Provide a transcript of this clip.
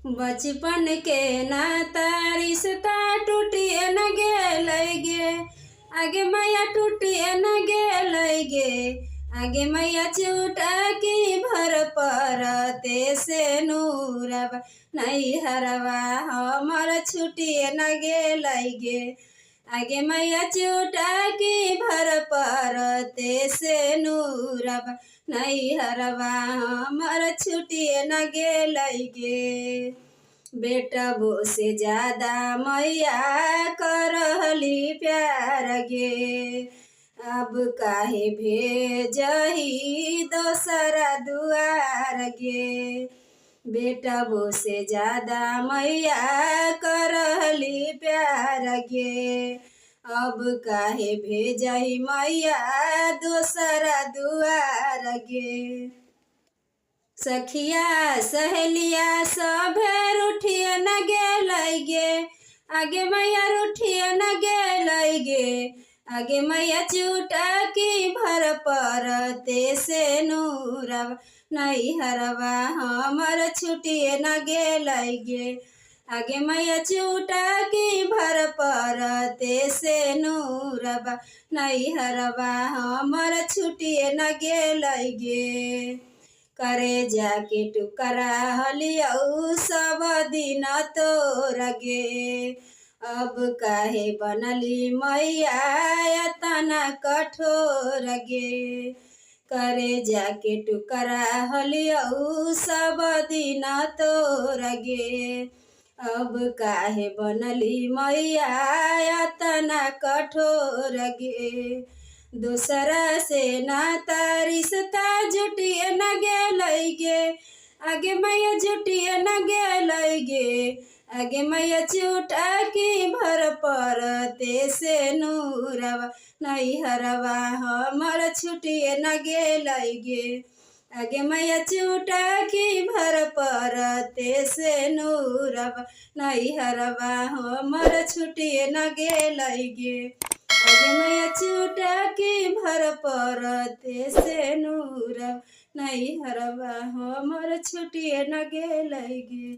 बचपन के नाता रिश्ता टूटिए न गेलै गे। आगे मैया टूटिए न गेलै गे। आगे मैया चुटकी भर परते से नूरबा नैहरवा हमर छुटिए न गेलै गे। आगे मैया चुटकी भर परते से नूरबा नैहरवा हमर छुटिए न गेलै गे। बेटबो से ज्यादा मैया करहली प्यार गे। अब काहे भेजही दोसरा दुआर गे। बेटबो से ज्यादा मैया करहली प्यार गे। अब काहे भेजही मैया दोसरा दुआर गे। सखिया सहेलिया सभे रूठिए न गेलै गे। आगे मैया रूठिए न गेलै गे। आगे मैया चुटकी भर परते से नूरबा नैहरवा हमर छुटिए न गेलै गे। आगे मैया चुटकी भर परते से नूरबा नैहरवा हमर छुटिए न गेलै गे। करे जाके टुकरा हलियौ सब दिन तोर गे। अब काहे बनली मैया एतना कठोर गे। करे जाके टुकरा हलियौ सब दिन तोर गे। अब काहे बनली मैया एतना कठोर गे। दूसरा से नाता रिश्ता जुटिए न गेलै गे। आगे मैया जुटिए न गेलै गे। आगे मैया चुटकी भर परते से नूरबा नैहरवा हमर छुटिए न गेलै गे। आगे मैया चुटकी भर परते से नूरबा नैहरवा हमर छुटिए न गेलै गे। आगे मैया चुटकी भर परते से नूरबा नैहरवा हमर छुटिए न गेलै गे।